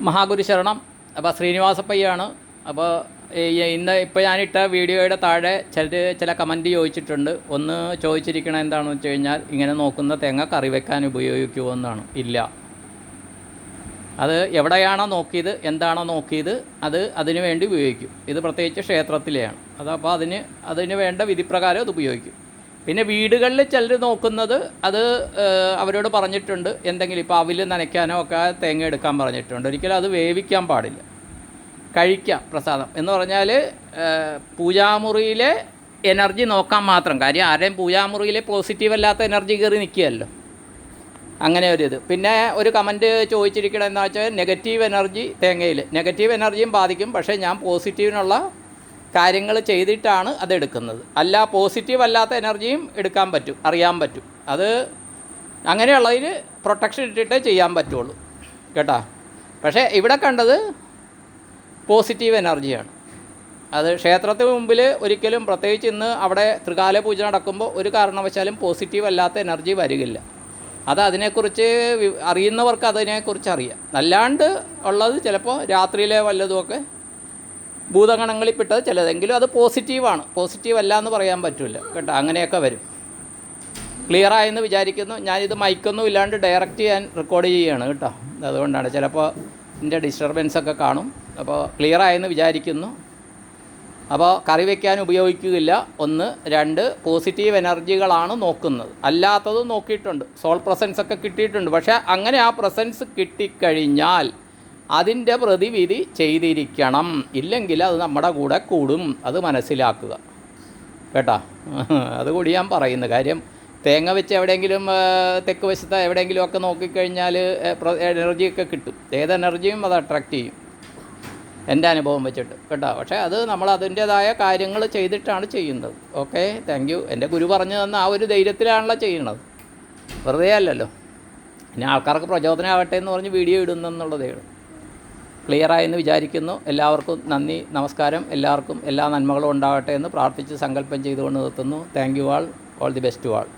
മഹാഗുരു ശരണം. അപ്പോൾ ശ്രീനിവാസപ്പയ്യാണ്. അപ്പോൾ ഇപ്പോൾ ഞാനിട്ട വീഡിയോയുടെ താഴെ ചില കമൻറ്റ് ചോദിച്ചിട്ടുണ്ട്. ഒന്ന് ചോദിച്ചിരിക്കണത് എന്താണെന്ന് വെച്ച് കഴിഞ്ഞാൽ, ഇങ്ങനെ നോക്കുന്ന തേങ്ങ കറി വെക്കാൻ ഉപയോഗിക്കുമോ എന്നാണ്. ഇല്ല, അത് എവിടെയാണോ നോക്കിയത്, എന്താണോ നോക്കിയത്, അതിന് വേണ്ടി ഉപയോഗിക്കും. ഇത് പ്രത്യേകിച്ച് ക്ഷേത്രത്തിലെയാണ്. അതപ്പോൾ അതിന് വേണ്ട വിധിപ്രകാരം അത് ഉപയോഗിക്കും. പിന്നെ വീടുകളിൽ ചിലർ നോക്കുന്നത്, അത് അവരോട് പറഞ്ഞിട്ടുണ്ട്, എന്തെങ്കിലും ഇപ്പോൾ അവിൽ നനയ്ക്കാനോ ഒക്കെ തേങ്ങ എടുക്കാൻ പറഞ്ഞിട്ടുണ്ട്. ഒരിക്കലും അത് വേവിക്കാൻ പാടില്ല, കഴിക്കാം പ്രസാദം എന്ന് പറഞ്ഞാൽ. പൂജാമുറിയിലെ എനർജി നോക്കാൻ മാത്രം. കാര്യം ആരെയും പൂജാമുറിയിലെ പോസിറ്റീവ് അല്ലാത്ത എനർജി കയറി നിൽക്കുകയല്ലോ, അങ്ങനെ ഒരു പിന്നെ ഒരു കമൻറ്റ് ചോദിച്ചിരിക്കണം എന്താ വെച്ചാൽ, നെഗറ്റീവ് എനർജി തേങ്ങയിൽ. നെഗറ്റീവ് എനർജിയും ബാധിക്കും, പക്ഷേ ഞാൻ പോസിറ്റീവിനുള്ള കാര്യങ്ങൾ ചെയ്തിട്ടാണ് അതെടുക്കുന്നത്. അല്ല, പോസിറ്റീവ് അല്ലാത്ത എനർജിയും എടുക്കാൻ പറ്റും, അറിയാൻ പറ്റും. അത് അങ്ങനെയുള്ളതിൽ പ്രൊട്ടക്ഷൻ ഇട്ടിട്ടേ ചെയ്യാൻ പറ്റുള്ളൂ കേട്ടോ. പക്ഷേ ഇവിടെ കണ്ടത് പോസിറ്റീവ് എനർജിയാണ്. അത് ക്ഷേത്രത്തിന് മുമ്പിൽ ഒരിക്കലും, പ്രത്യേകിച്ച് ഇന്ന് അവിടെ ത്രികാല പൂജ നടക്കുമ്പോൾ ഒരു കാരണവശാലും പോസിറ്റീവ് അല്ലാത്ത എനർജി വരികയില്ല. അത് അതിനെക്കുറിച്ച് അറിയുന്നവർക്ക് അതിനെക്കുറിച്ച് അറിയാം. അല്ലാണ്ട് ഉള്ളത് ചിലപ്പോൾ രാത്രിയിലെ വല്ലതുമൊക്കെ ഭൂതഗണങ്ങളിൽപ്പെട്ടത് ചിലതെങ്കിലും അത് പോസിറ്റീവാണ്. പോസിറ്റീവ് അല്ല എന്ന് പറയാൻ പറ്റില്ല കേട്ടോ. അങ്ങനെയൊക്കെ വരും. ക്ലിയറായെന്ന് വിചാരിക്കുന്നു. ഞാനിത് മൈക്കൊന്നും ഇല്ലാണ്ട് ഡയറക്റ്റ് ഞാൻ റെക്കോർഡ് ചെയ്യുകയാണ് കേട്ടോ. അതുകൊണ്ടാണ് ചിലപ്പോൾ ഇതിൻ്റെ ഡിസ്റ്റർബൻസൊക്കെ കാണും. അപ്പോൾ ക്ലിയറായെന്ന് വിചാരിക്കുന്നു. അപ്പോൾ കറി വയ്ക്കാൻ ഉപയോഗിക്കുകയില്ല. 1, 2 പോസിറ്റീവ് എനർജികളാണ് നോക്കുന്നത്. അല്ലാത്തത് നോക്കിയിട്ടുണ്ട്, സോൾ പ്രസൻസ് ഒക്കെ കിട്ടിയിട്ടുണ്ട്. പക്ഷേ അങ്ങനെ ആ പ്രസൻസ് കിട്ടിക്കഴിഞ്ഞാൽ അതിൻ്റെ പ്രതിവിധി ചെയ്തിരിക്കണം. ഇല്ലെങ്കിൽ അത് നമ്മുടെ കൂടെ കൂടും. അത് മനസ്സിലാക്കുക കേട്ടോ. അതുകൂടി ഞാൻ പറയുന്ന കാര്യം. തേങ്ങ വെച്ച് എവിടെയെങ്കിലും തെക്ക് വശത്ത് എവിടെയെങ്കിലുമൊക്കെ നോക്കിക്കഴിഞ്ഞാൽ എനർജിയൊക്കെ കിട്ടും. ഏത് എനർജിയും അത് അട്രാക്റ്റ് ചെയ്യും, എൻ്റെ അനുഭവം വെച്ചിട്ട് കേട്ടോ. പക്ഷേ അത് നമ്മൾ അതിൻ്റേതായ കാര്യങ്ങൾ ചെയ്തിട്ടാണ് ചെയ്യുന്നത്. Okay, thank you. എൻ്റെ ഗുരു പറഞ്ഞു തന്ന ആ ഒരു ധൈര്യത്തിലാണല്ലോ ചെയ്യുന്നത്, വെറുതെ അല്ലല്ലോ. ഇനി ആൾക്കാർക്ക് പ്രചോദനമാകട്ടെ എന്ന് പറഞ്ഞ് വീഡിയോ ഇടുന്നെന്നുള്ളതേ ഉള്ളൂ. ക്ലിയറായെന്ന് വിചാരിക്കുന്നു. എല്ലാവർക്കും നന്ദി, നമസ്കാരം. എല്ലാവർക്കും എല്ലാ നന്മകളും ഉണ്ടാവട്ടെ എന്ന് പ്രാർത്ഥിച്ച് സങ്കല്പം ചെയ്തുകൊണ്ട് നിർത്തുന്നു. Thank you all the best to all.